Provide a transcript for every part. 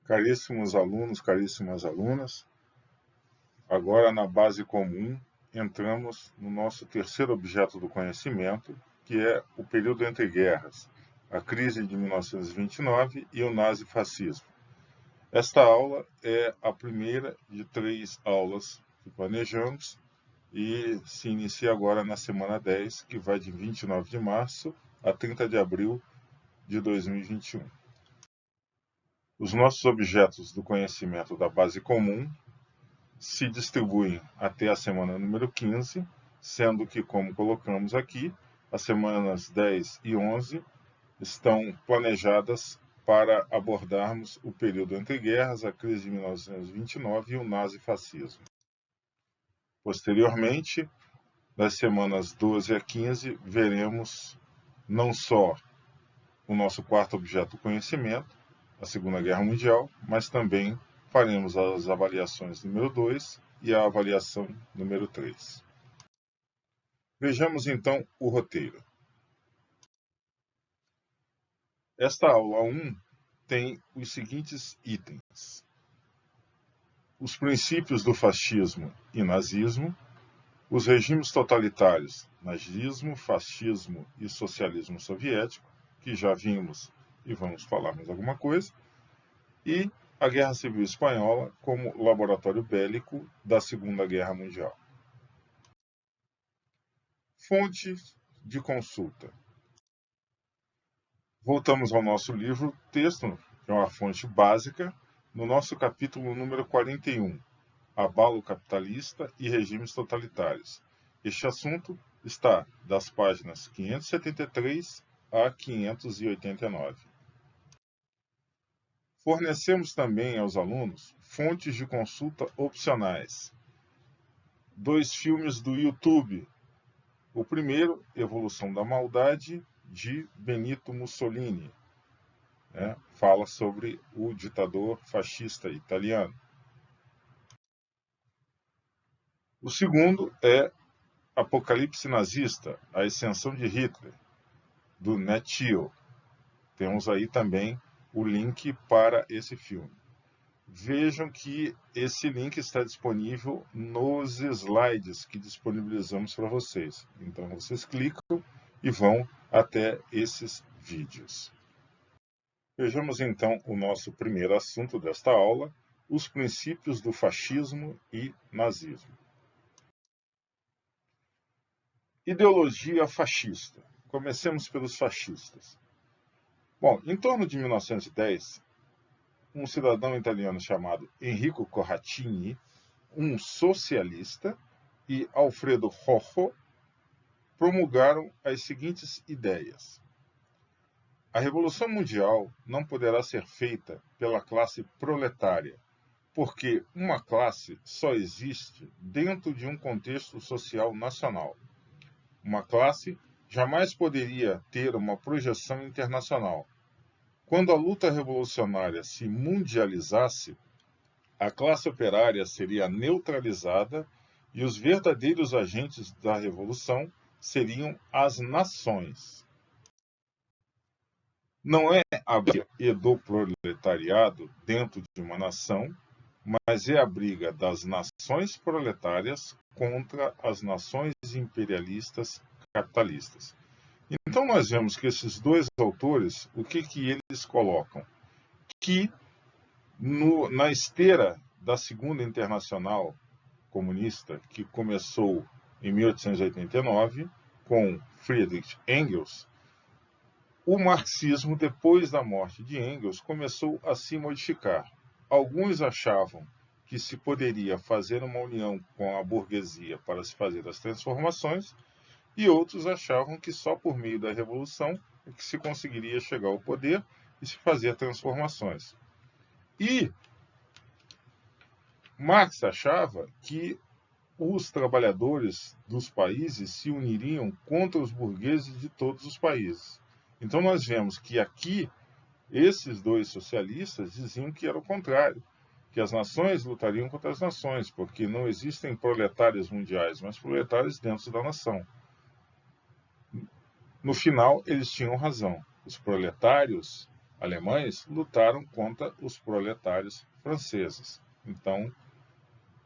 Caríssimos alunos, caríssimas alunas, agora na base comum entramos no nosso terceiro objeto do conhecimento, que é o período entre guerras, a crise de 1929 e o nazifascismo. Esta aula é a primeira de 3 aulas que planejamos e se inicia agora na semana 10, que vai de 29 de março a 30 de abril de 2021. Os nossos objetos do conhecimento da base comum se distribuem até a semana número 15, sendo que, como colocamos aqui, as semanas 10 e 11 estão planejadas para abordarmos o período entre guerras, a crise de 1929 e o nazifascismo. Posteriormente, das semanas 12 a 15, veremos não só o nosso quarto objeto do conhecimento, a Segunda Guerra Mundial, mas também faremos as avaliações número 2 e a avaliação número 3. Vejamos então o roteiro. Esta aula 1 tem os seguintes itens: os princípios do fascismo e nazismo, os regimes totalitários, nazismo, fascismo e socialismo soviético, que já vimos e vamos falar mais alguma coisa, e a Guerra Civil Espanhola como laboratório bélico da Segunda Guerra Mundial. Fontes de consulta. Voltamos ao nosso livro texto, que é uma fonte básica, no nosso capítulo número 41, Abalo Capitalista e Regimes Totalitários. Este assunto está das páginas 573 a 589. Fornecemos também aos alunos fontes de consulta opcionais. 2 filmes do YouTube. O primeiro, Evolução da Maldade, de Benito Mussolini. Fala sobre o ditador fascista italiano. O segundo é Apocalipse Nazista, a Ascensão de Hitler, do Netio. Temos aí também o link para esse filme. Vejam que esse link está disponível nos slides que disponibilizamos para vocês. Então vocês clicam e vão até esses vídeos. Vejamos então o nosso primeiro assunto desta aula, os princípios do fascismo e nazismo. Ideologia fascista. Comecemos pelos fascistas. Bom, em torno de 1910, um cidadão italiano chamado Enrico Corradini, um socialista, e Alfredo Rojo promulgaram as seguintes ideias: a Revolução Mundial não poderá ser feita pela classe proletária, porque uma classe só existe dentro de um contexto social nacional. Uma classe jamais poderia ter uma projeção internacional. Quando a luta revolucionária se mundializasse, a classe operária seria neutralizada e os verdadeiros agentes da revolução seriam as nações. Não é a briga do proletariado dentro de uma nação, mas é a briga das nações proletárias contra as nações imperialistas capitalistas. Então nós vemos que esses 2 autores, o que eles colocam? Que na esteira da Segunda Internacional Comunista, que começou em 1889, com Friedrich Engels, o marxismo, depois da morte de Engels, começou a se modificar. Alguns achavam que se poderia fazer uma união com a burguesia para se fazer as transformações, e outros achavam que só por meio da revolução é que se conseguiria chegar ao poder e se fazer transformações. E Marx achava que os trabalhadores dos países se uniriam contra os burgueses de todos os países. Então nós vemos que aqui esses 2 socialistas diziam que era o contrário, que as nações lutariam contra as nações, porque não existem proletários mundiais, mas proletários dentro da nação. No final, eles tinham razão. Os proletários alemães lutaram contra os proletários franceses. Então,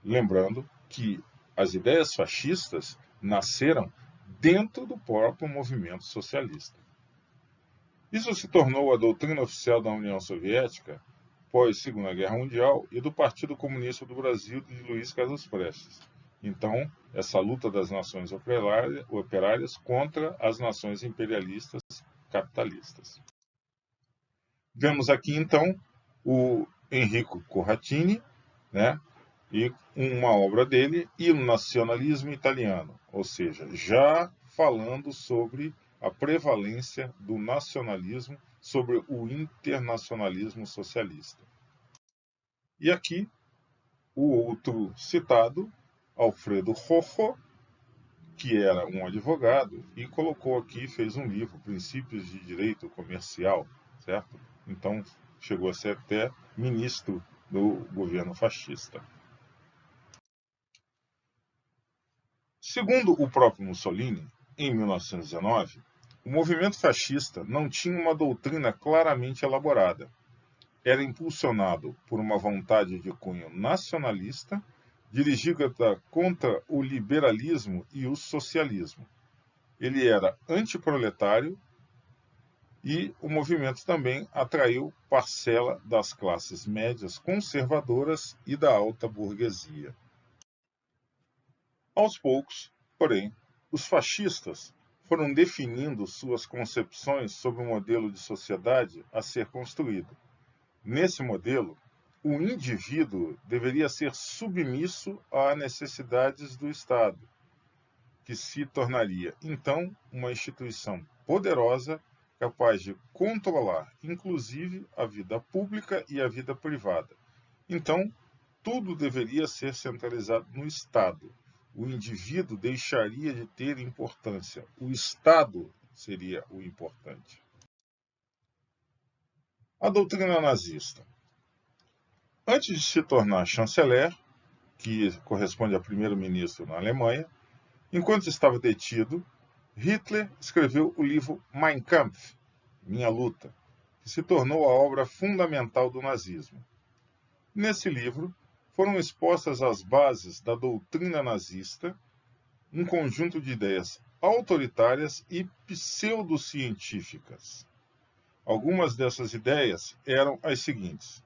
lembrando que as ideias fascistas nasceram dentro do próprio movimento socialista. Isso se tornou a doutrina oficial da União Soviética pós Segunda Guerra Mundial e do Partido Comunista do Brasil de Luiz Carlos Prestes. Então, essa luta das nações operárias contra as nações imperialistas capitalistas. Vemos aqui, então, o Enrico Corradini, né, e uma obra dele, Il Nazionalismo Italiano, ou seja, já falando sobre a prevalência do nacionalismo sobre o internacionalismo socialista. E aqui, o outro citado, Alfredo Rojo, que era um advogado, e colocou aqui, fez um livro, Princípios de Direito Comercial, certo? Então, chegou a ser até ministro do governo fascista. Segundo o próprio Mussolini, em 1919, o movimento fascista não tinha uma doutrina claramente elaborada. Era impulsionado por uma vontade de cunho nacionalista, dirigida contra o liberalismo e o socialismo. Ele era antiproletário e o movimento também atraiu parcela das classes médias conservadoras e da alta burguesia. Aos poucos, porém, os fascistas foram definindo suas concepções sobre o modelo de sociedade a ser construído. Nesse modelo, o indivíduo deveria ser submisso às necessidades do Estado, que se tornaria, então, uma instituição poderosa capaz de controlar, inclusive, a vida pública e a vida privada. Então, tudo deveria ser centralizado no Estado. O indivíduo deixaria de ter importância. O Estado seria o importante. A doutrina nazista. Antes de se tornar chanceler, que corresponde a primeiro-ministro na Alemanha, enquanto estava detido, Hitler escreveu o livro Mein Kampf, Minha Luta, que se tornou a obra fundamental do nazismo. Nesse livro, foram expostas as bases da doutrina nazista, um conjunto de ideias autoritárias e pseudocientíficas. Algumas dessas ideias eram as seguintes: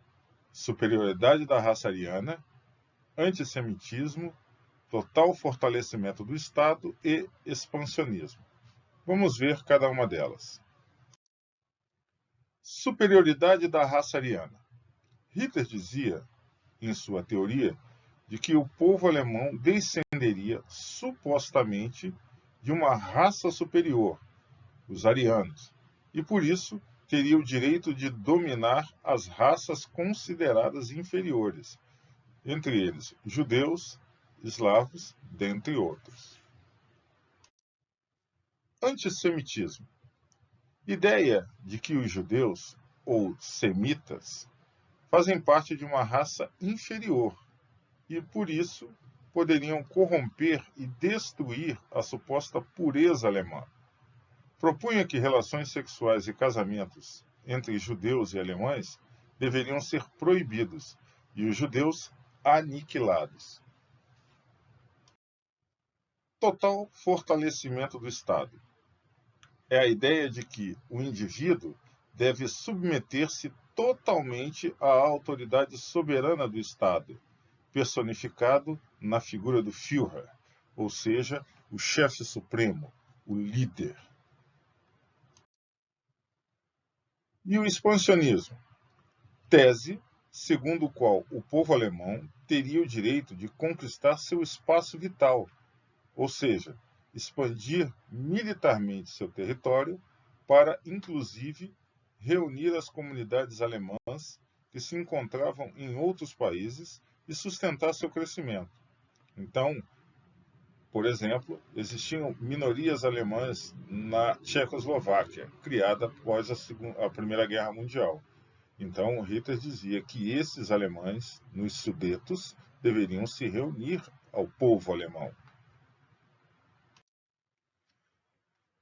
superioridade da raça ariana, antissemitismo, total fortalecimento do Estado e expansionismo. Vamos ver cada uma delas. Superioridade da raça ariana. Hitler dizia, em sua teoria, de que o povo alemão descenderia supostamente de uma raça superior, os arianos, e por isso teria o direito de dominar as raças consideradas inferiores, entre eles judeus, eslavos, dentre outros. Antissemitismo. Ideia de que os judeus, ou semitas, fazem parte de uma raça inferior e, por isso, poderiam corromper e destruir a suposta pureza alemã. Propunha que relações sexuais e casamentos entre judeus e alemães deveriam ser proibidos e os judeus aniquilados. Total fortalecimento do Estado. É a ideia de que o indivíduo deve submeter-se totalmente à autoridade soberana do Estado, personificado na figura do Führer, ou seja, o chefe supremo, o líder. E o expansionismo? Tese segundo o qual o povo alemão teria o direito de conquistar seu espaço vital, ou seja, expandir militarmente seu território para, inclusive, reunir as comunidades alemãs que se encontravam em outros países e sustentar seu crescimento. Então, por exemplo, existiam minorias alemãs na Tchecoslováquia, criada após a Primeira Guerra Mundial. Então, Hitler dizia que esses alemães, nos Sudetos, deveriam se reunir ao povo alemão.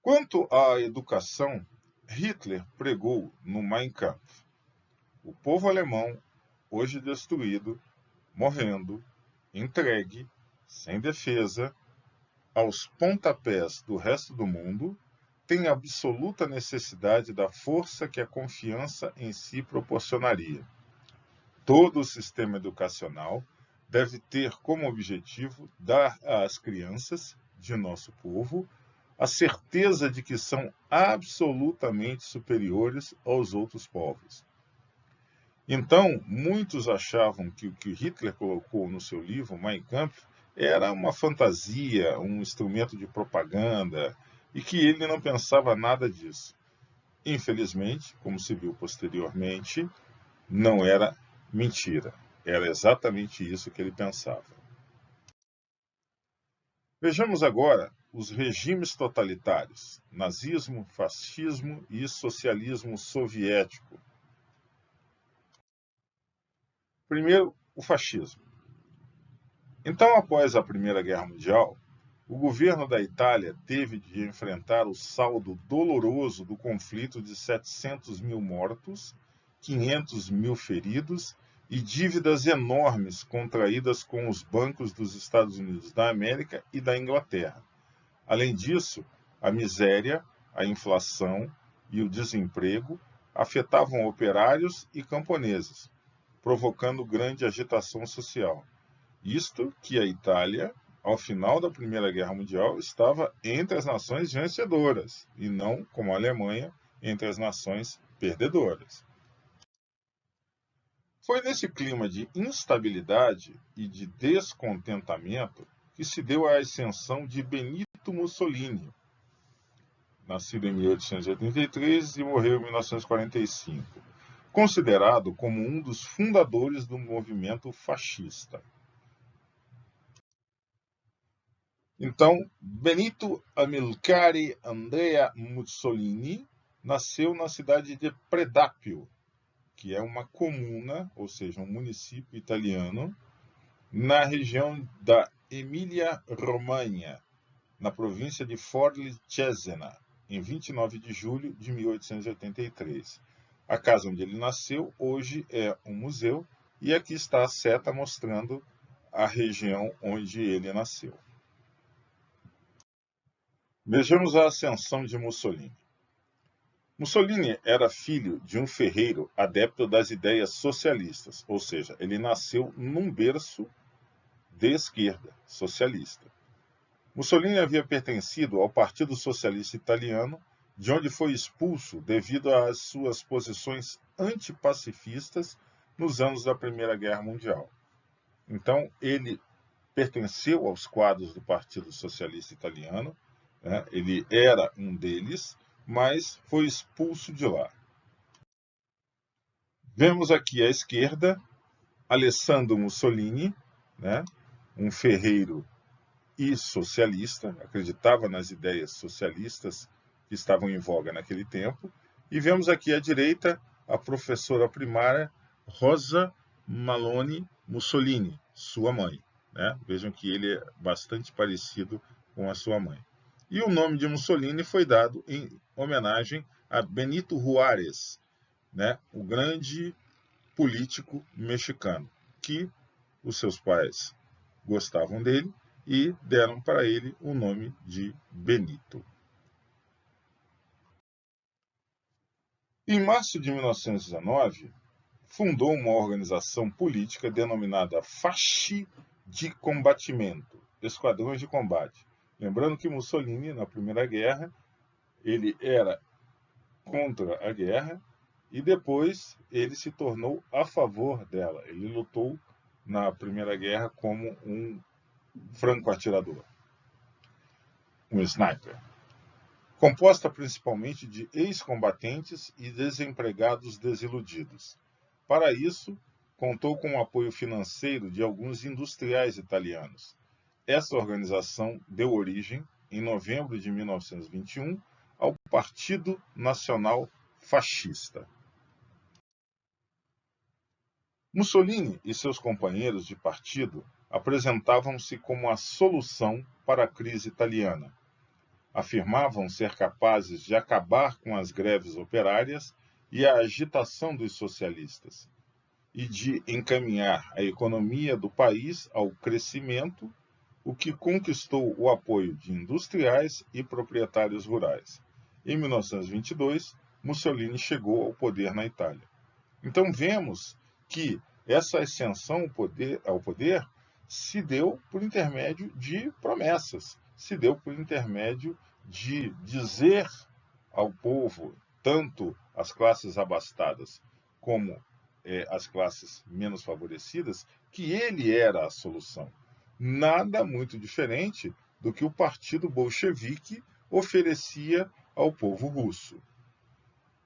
Quanto à educação, Hitler pregou no Mein Kampf: o povo alemão, hoje destruído, morrendo, entregue, sem defesa, aos pontapés do resto do mundo, tem absoluta necessidade da força que a confiança em si proporcionaria. Todo o sistema educacional deve ter como objetivo dar às crianças de nosso povo a certeza de que são absolutamente superiores aos outros povos. Então, muitos achavam que o que Hitler colocou no seu livro, Mein Kampf, era uma fantasia, um instrumento de propaganda, e que ele não pensava nada disso. Infelizmente, como se viu posteriormente, não era mentira. Era exatamente isso que ele pensava. Vejamos agora os regimes totalitários: nazismo, fascismo e socialismo soviético. Primeiro, o fascismo. Então, após a Primeira Guerra Mundial, o governo da Itália teve de enfrentar o saldo doloroso do conflito de 700 mil mortos, 500 mil feridos e dívidas enormes contraídas com os bancos dos Estados Unidos da América e da Inglaterra. Além disso, a miséria, a inflação e o desemprego afetavam operários e camponeses, provocando grande agitação social. Isto que a Itália, ao final da Primeira Guerra Mundial, estava entre as nações vencedoras, e não, como a Alemanha, entre as nações perdedoras. Foi nesse clima de instabilidade e de descontentamento que se deu a ascensão de Benito Mussolini, nascido em 1883 e morreu em 1945, considerado como um dos fundadores do movimento fascista. Então, Benito Amilcare Andrea Mussolini nasceu na cidade de Predappio, que é uma comuna, ou seja, um município italiano, na região da Emília-Romanha, na província de Forlì Cesena, em 29 de julho de 1883. A casa onde ele nasceu hoje é um museu e aqui está a seta mostrando a região onde ele nasceu. Vejamos a ascensão de Mussolini. Mussolini era filho de um ferreiro adepto das ideias socialistas, ou seja, ele nasceu num berço de esquerda, socialista. Mussolini havia pertencido ao Partido Socialista Italiano, de onde foi expulso devido às suas posições antipacifistas nos anos da Primeira Guerra Mundial. Então, ele pertenceu aos quadros do Partido Socialista Italiano, né? Ele era um deles, mas foi expulso de lá. Vemos aqui à esquerda Alessandro Mussolini, né? Um ferreiro e socialista, acreditava nas ideias socialistas que estavam em voga naquele tempo. E vemos aqui à direita a professora primária Rosa Malone Mussolini, sua mãe, né? Vejam que ele é bastante parecido com a sua mãe. E o nome de Mussolini foi dado em homenagem a Benito Juárez, né? O grande político mexicano, que os seus pais gostavam dele e deram para ele o nome de Benito. Em março de 1919, fundou uma organização política denominada Fasci di Combattimento, Esquadrões de Combate. Lembrando que Mussolini, na Primeira Guerra, ele era contra a guerra e depois ele se tornou a favor dela. Ele lutou na Primeira Guerra como um franco-atirador, um sniper. Composta principalmente de ex-combatentes e desempregados desiludidos. Para isso, contou com o apoio financeiro de alguns industriais italianos. Essa organização deu origem, em novembro de 1921, ao Partido Nacional Fascista. Mussolini e seus companheiros de partido apresentavam-se como a solução para a crise italiana. Afirmavam ser capazes de acabar com as greves operárias e a agitação dos socialistas, e de encaminhar a economia do país ao crescimento, o que conquistou o apoio de industriais e proprietários rurais. Em 1922, Mussolini chegou ao poder na Itália. Então vemos que essa ascensão ao poder se deu por intermédio de promessas, se deu por intermédio de dizer ao povo, tanto as classes abastadas como as classes menos favorecidas, que ele era a solução. Nada muito diferente do que o Partido Bolchevique oferecia ao povo russo.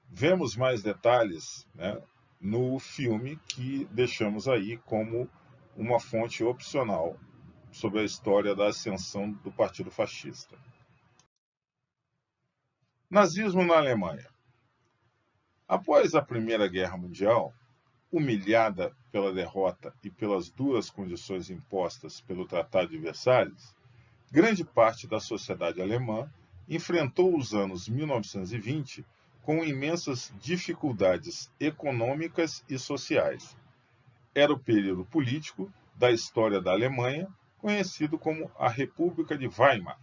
Vemos mais detalhes, né, no filme que deixamos aí como uma fonte opcional sobre a história da ascensão do Partido Fascista. Nazismo na Alemanha. Após a Primeira Guerra Mundial, humilhada pela derrota e pelas duras condições impostas pelo Tratado de Versalhes, grande parte da sociedade alemã enfrentou os anos 1920 com imensas dificuldades econômicas e sociais. Era o período político da história da Alemanha, conhecido como a República de Weimar,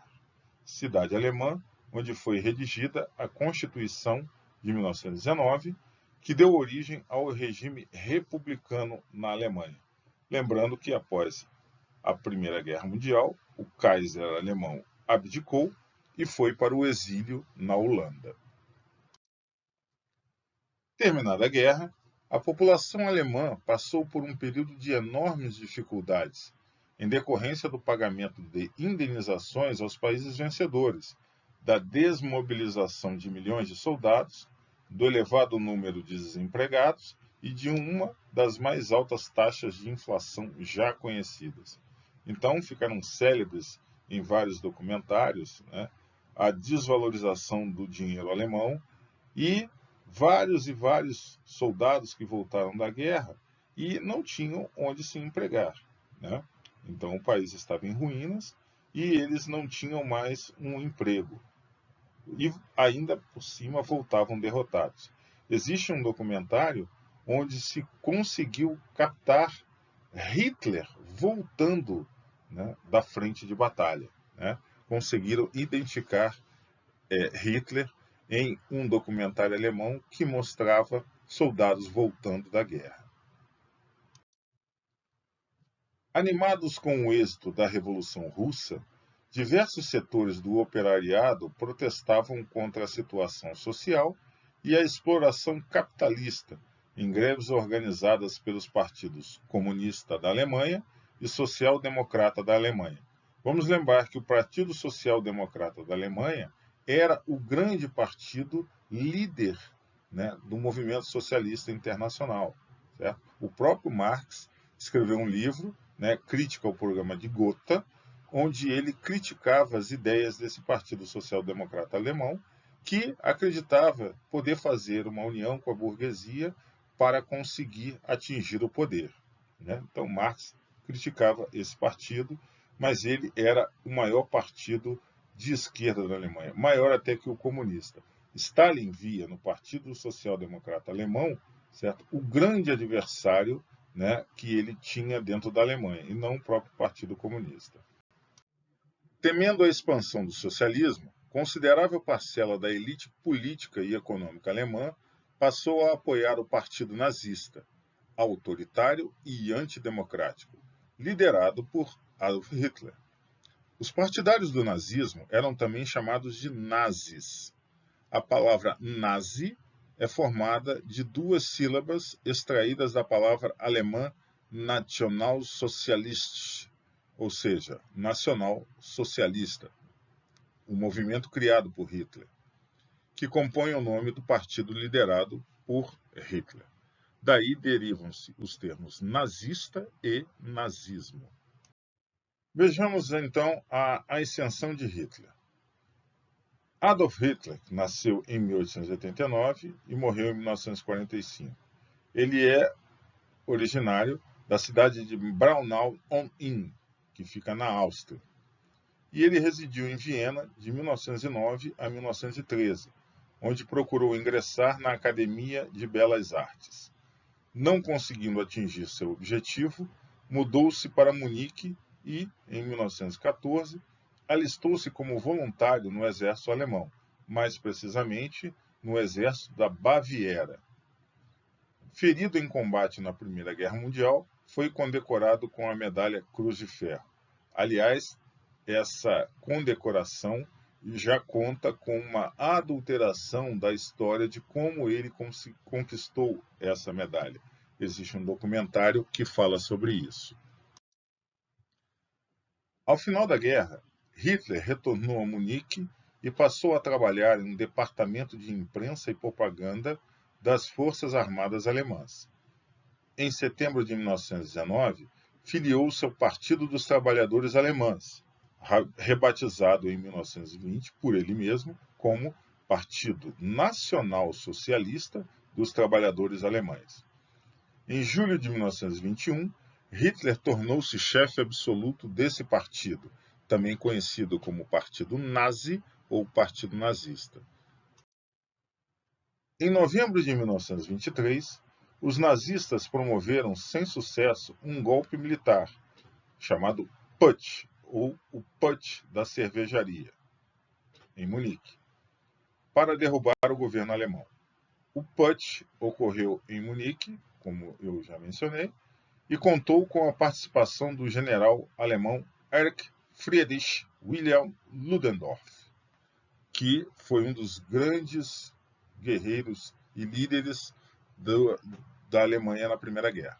cidade alemã onde foi redigida a Constituição de 1919, que deu origem ao regime republicano na Alemanha. Lembrando que após a Primeira Guerra Mundial, o Kaiser alemão abdicou e foi para o exílio na Holanda. Terminada a guerra, a população alemã passou por um período de enormes dificuldades, em decorrência do pagamento de indenizações aos países vencedores, da desmobilização de milhões de soldados, do elevado número de desempregados e de uma das mais altas taxas de inflação já conhecidas. Então, ficaram célebres em vários documentários, né, a desvalorização do dinheiro alemão e vários soldados que voltaram da guerra e não tinham onde se empregar, né? Então, o país estava em ruínas e eles não tinham mais um emprego. E ainda por cima voltavam derrotados. Existe um documentário onde se conseguiu captar Hitler voltando, né, da frente de batalha, né? Conseguiram identificar Hitler em um documentário alemão que mostrava soldados voltando da guerra. Animados com o êxito da Revolução Russa, diversos setores do operariado protestavam contra a situação social e a exploração capitalista, em greves organizadas pelos partidos comunista da Alemanha e social-democrata da Alemanha. Vamos lembrar que o Partido Social-Democrata da Alemanha era o grande partido líder, né, do movimento socialista internacional. Certo? O próprio Marx escreveu um livro, né, Crítica ao Programa de Gotha, onde ele criticava as ideias desse Partido Social-Democrata alemão, que acreditava poder fazer uma união com a burguesia para conseguir atingir o poder, né? Então, Marx criticava esse partido, mas ele era o maior partido de esquerda da Alemanha, maior até que o comunista. Stalin via no Partido Social-Democrata alemão, certo, o grande adversário, né, que ele tinha dentro da Alemanha, e não o próprio Partido Comunista. Temendo a expansão do socialismo, considerável parcela da elite política e econômica alemã passou a apoiar o Partido Nazista, autoritário e antidemocrático, liderado por Adolf Hitler. Os partidários do nazismo eram também chamados de nazis. A palavra nazi é formada de duas sílabas extraídas da palavra alemã Nationalsozialist, ou seja, nacional socialista, o movimento criado por Hitler, que compõe o nome do partido liderado por Hitler. Daí derivam-se os termos nazista e nazismo. Vejamos então a ascensão de Hitler. Adolf Hitler nasceu em 1889 e morreu em 1945. Ele é originário da cidade de Braunau am Inn, que fica na Áustria. e ele residiu em Viena de 1909 a 1913, onde procurou ingressar na Academia de Belas Artes. Não conseguindo atingir seu objetivo, mudou-se para Munique e, em 1914, alistou-se como voluntário no exército alemão, mais precisamente no exército da Baviera. Ferido em combate na Primeira Guerra Mundial, foi condecorado com a medalha Cruz de Ferro. Aliás, essa condecoração já conta com uma adulteração da história de como ele conquistou essa medalha. Existe um documentário que fala sobre isso. Ao final da guerra, Hitler retornou a Munique e passou a trabalhar em um departamento de imprensa e propaganda das Forças Armadas Alemãs. Em setembro de 1919, filiou-se ao Partido dos Trabalhadores Alemães, rebatizado em 1920 por ele mesmo como Partido Nacional Socialista dos Trabalhadores Alemães. Em julho de 1921, Hitler tornou-se chefe absoluto desse partido, também conhecido como Partido Nazi ou Partido Nazista. Em novembro de 1923, os nazistas promoveram sem sucesso um golpe militar, chamado Putsch, ou o Putsch da cervejaria, em Munique, para derrubar o governo alemão. O Putsch ocorreu em Munique, como eu já mencionei, e contou com a participação do general alemão Erich Friedrich Wilhelm Ludendorff, que foi um dos grandes guerreiros e líderes da Alemanha na Primeira Guerra.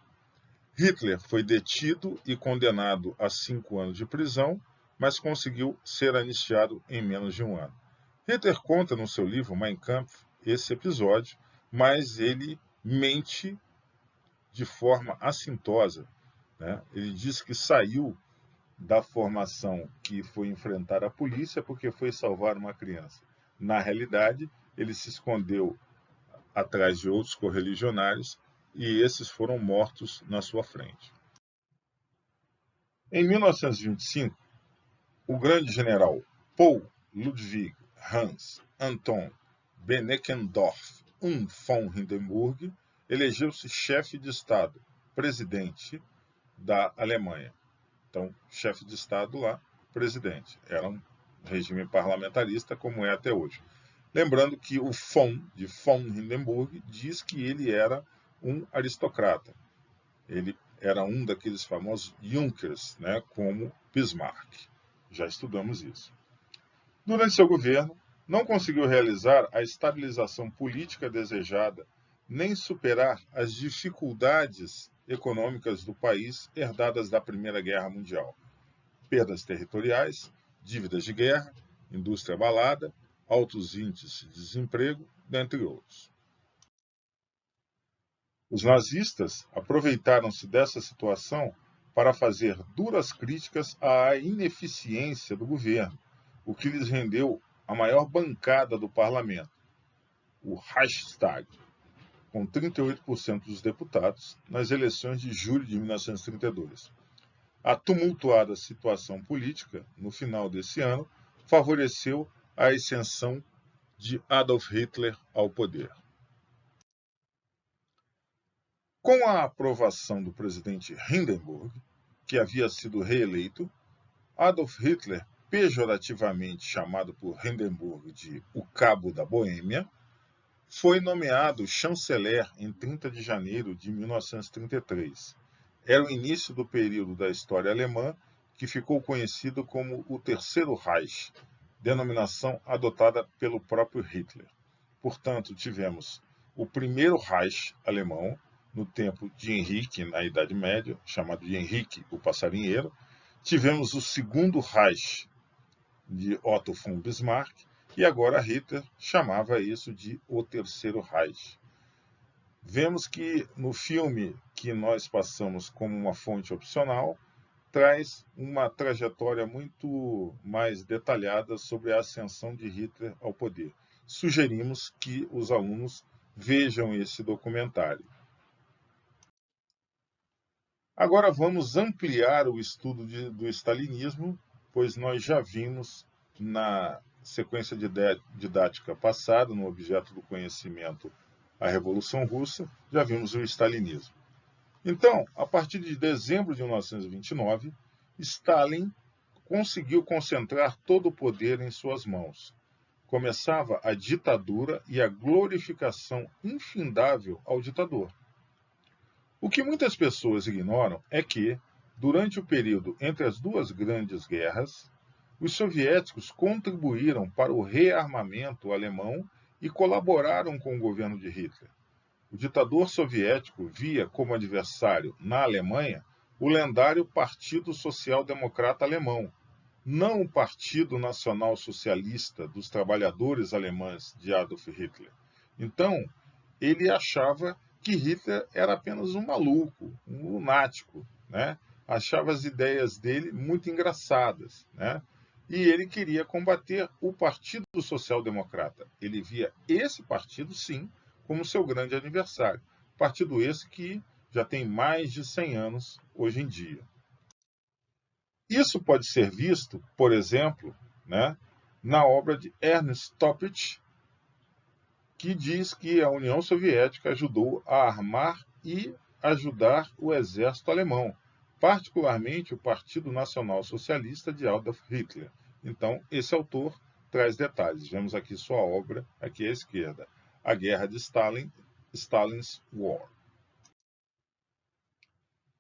Hitler foi detido e condenado a 5 anos de prisão, mas conseguiu ser anistiado em menos de um ano. Hitler conta no seu livro Mein Kampf esse episódio, mas ele mente de forma assintosa, né? Ele diz que saiu da formação que foi enfrentar a polícia porque foi salvar uma criança. Na realidade, ele se escondeu atrás de outros correligionários e esses foram mortos na sua frente. Em 1925, o grande general Paul Ludwig Hans Anton Benckendorff von Hindenburg elegeu-se chefe de Estado, presidente da Alemanha. Então, chefe de Estado lá, presidente. Era um regime parlamentarista como é até hoje. Lembrando que o de von Hindenburg diz que ele era um aristocrata. Ele era um daqueles famosos Junkers, né, como Bismarck. Já estudamos isso. Durante seu governo, não conseguiu realizar a estabilização política desejada, nem superar as dificuldades econômicas do país herdadas da Primeira Guerra Mundial. Perdas territoriais, dívidas de guerra, indústria abalada, altos índices de desemprego, dentre outros. Os nazistas aproveitaram-se dessa situação para fazer duras críticas à ineficiência do governo, o que lhes rendeu a maior bancada do parlamento, o Reichstag, com 38% dos deputados, nas eleições de julho de 1932. A tumultuada situação política, no final desse ano, favoreceu a ascensão de Adolf Hitler ao poder. Com a aprovação do presidente Hindenburg, que havia sido reeleito, Adolf Hitler, pejorativamente chamado por Hindenburg de o Cabo da Boêmia, foi nomeado chanceler em 30 de janeiro de 1933. Era o início do período da história alemã que ficou conhecido como o Terceiro Reich, denominação adotada pelo próprio Hitler. Portanto, tivemos o Primeiro Reich alemão, no tempo de Henrique, na Idade Média, chamado de Henrique o Passarinheiro. Tivemos o Segundo Reich, de Otto von Bismarck, e agora Hitler chamava isso de o Terceiro Reich. Vemos que no filme que nós passamos como uma fonte opcional, traz uma trajetória muito mais detalhada sobre a ascensão de Hitler ao poder. Sugerimos que os alunos vejam esse documentário. Agora vamos ampliar o estudo do stalinismo pois nós já vimos na sequência didática passada, no objeto do conhecimento, a Revolução Russa, já vimos o stalinismo. Então, a partir de dezembro de 1929, Stalin conseguiu concentrar todo o poder em suas mãos. Começava a ditadura e a glorificação infindável ao ditador. O que muitas pessoas ignoram é que, durante o período entre as duas grandes guerras, os soviéticos contribuíram para o rearmamento alemão e colaboraram com o governo de Hitler. O ditador soviético via como adversário, na Alemanha, o lendário Partido Social Democrata Alemão, não o Partido Nacional Socialista dos Trabalhadores Alemães de Adolf Hitler. Então, ele achava que Hitler era apenas um maluco, um lunático, né? Achava as ideias dele muito engraçadas, né? E ele queria combater o Partido Social Democrata. Ele via esse partido, sim, como seu grande adversário. Partido esse que já tem mais de 100 anos hoje em dia. Isso pode ser visto, por exemplo, né, na obra de Ernst Toppich, que diz que a União Soviética ajudou a armar e ajudar o exército alemão, particularmente o Partido Nacional Socialista de Adolf Hitler. Então, esse autor traz detalhes. Vemos aqui sua obra, aqui à esquerda, A Guerra de Stalin, Stalin's War.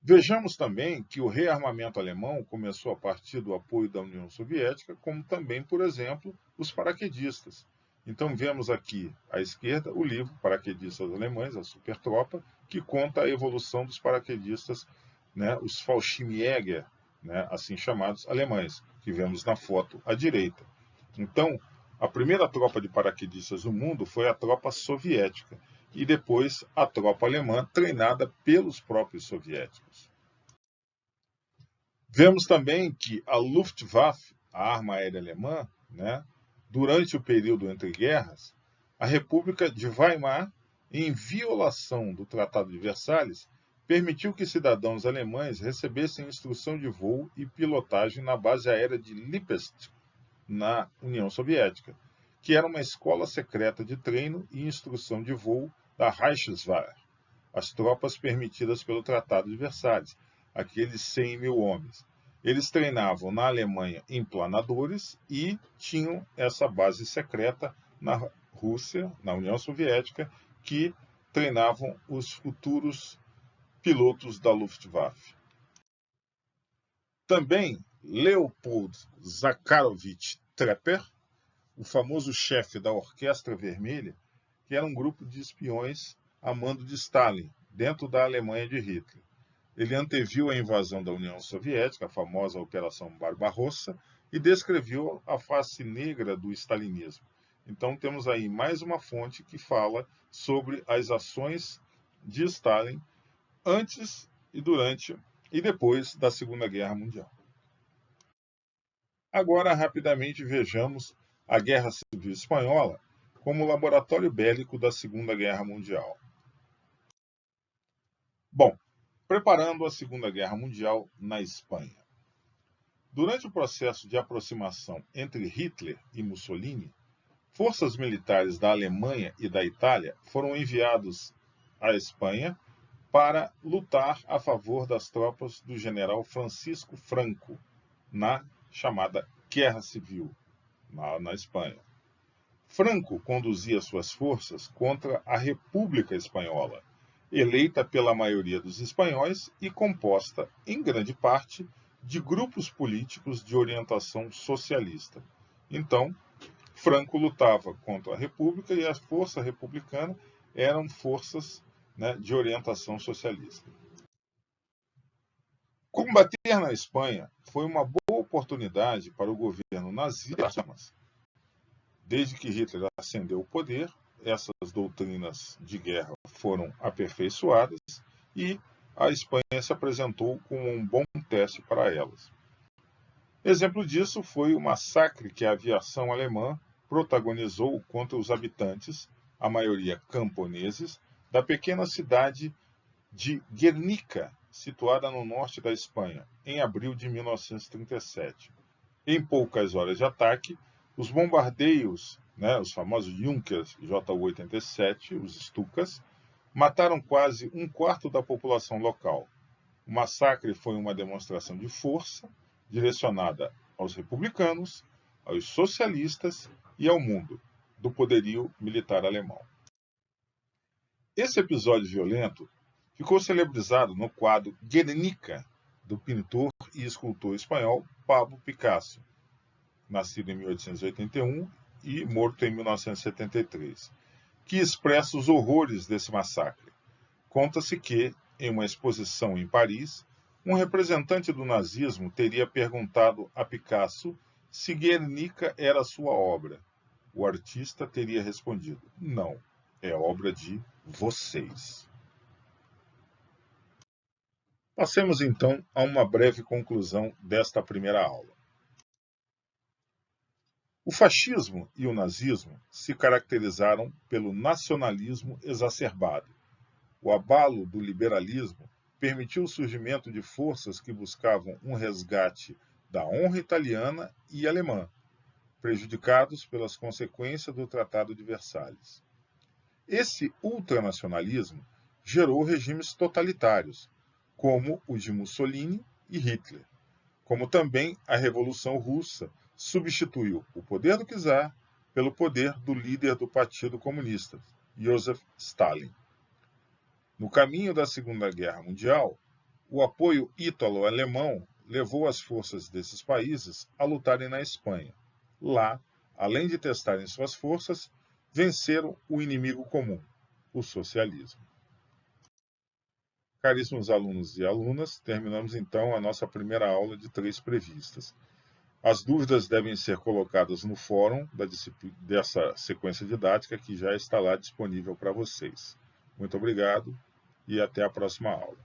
Vejamos também que o rearmamento alemão começou a partir do apoio da União Soviética, como também, por exemplo, os paraquedistas. Então vemos aqui à esquerda o livro Paraquedistas Alemães, a Supertropa, que conta a evolução dos paraquedistas, né, os Fallschirmjäger, né, assim chamados alemães, que vemos na foto à direita. Então, a primeira tropa de paraquedistas do mundo foi a tropa soviética, e depois a tropa alemã treinada pelos próprios soviéticos. Vemos também que a Luftwaffe, a arma aérea alemã, né, durante o período entre guerras, a República de Weimar, em violação do Tratado de Versalhes, permitiu que cidadãos alemães recebessem instrução de voo e pilotagem na base aérea de Lipetsk, na União Soviética, que era uma escola secreta de treino e instrução de voo da Reichswehr, as tropas permitidas pelo Tratado de Versalhes, aqueles 100 mil homens. Eles treinavam na Alemanha em planadores e tinham essa base secreta na Rússia, na União Soviética, que treinavam os futuros pilotos da Luftwaffe. Também Leopold Zakharovich Trepper, o famoso chefe da Orquestra Vermelha, que era um grupo de espiões a mando de Stalin, dentro da Alemanha de Hitler. Ele anteviu a invasão da União Soviética, a famosa Operação Barbarossa, e descreveu a face negra do stalinismo. Então temos aí mais uma fonte que fala sobre as ações de Stalin antes e durante e depois da Segunda Guerra Mundial. Agora, rapidamente, vejamos a Guerra Civil Espanhola como laboratório bélico da Segunda Guerra Mundial. Bom, preparando a Segunda Guerra Mundial na Espanha. Durante o processo de aproximação entre Hitler e Mussolini, forças militares da Alemanha e da Itália foram enviados à Espanha para lutar a favor das tropas do general Francisco Franco, na chamada Guerra Civil, na Espanha. Franco conduzia suas forças contra a República Espanhola, eleita pela maioria dos espanhóis e composta, em grande parte, de grupos políticos de orientação socialista. Então, Franco lutava contra a República e a força republicana eram forças, né, de orientação socialista. Combater na Espanha foi uma boa oportunidade para o governo nazista. Desde que Hitler ascendeu ao poder, essas doutrinas de guerra foram aperfeiçoadas e a Espanha se apresentou como um bom teste para elas. Exemplo disso foi o massacre que a aviação alemã protagonizou contra os habitantes, a maioria camponeses, da pequena cidade de Guernica, situada no norte da Espanha, em abril de 1937. Em poucas horas de ataque, os bombardeios, os famosos Junkers Ju-87, os Stukas, mataram quase um quarto da população local. O massacre foi uma demonstração de força direcionada aos republicanos, aos socialistas e ao mundo do poderio militar alemão. Esse episódio violento ficou celebrizado no quadro Guernica, do pintor e escultor espanhol Pablo Picasso, nascido em 1881 e morto em 1973, que expressa os horrores desse massacre. Conta-se que, em uma exposição em Paris, um representante do nazismo teria perguntado a Picasso se Guernica era sua obra. O artista teria respondido: não, é obra de vocês. Passemos então a uma breve conclusão desta primeira aula. O fascismo e o nazismo se caracterizaram pelo nacionalismo exacerbado. O abalo do liberalismo permitiu o surgimento de forças que buscavam um resgate da honra italiana e alemã, prejudicados pelas consequências do Tratado de Versalhes. Esse ultranacionalismo gerou regimes totalitários, como o de Mussolini e Hitler, como também a Revolução Russa substituiu o poder do czar pelo poder do líder do Partido Comunista, Joseph Stalin. No caminho da Segunda Guerra Mundial, o apoio ítalo-alemão levou as forças desses países a lutarem na Espanha. Lá, além de testarem suas forças, venceram o inimigo comum, o socialismo. Caríssimos alunos e alunas, terminamos então a nossa primeira aula de 3 previstas. As dúvidas devem ser colocadas no fórum dessa sequência didática que já está lá disponível para vocês. Muito obrigado e até a próxima aula.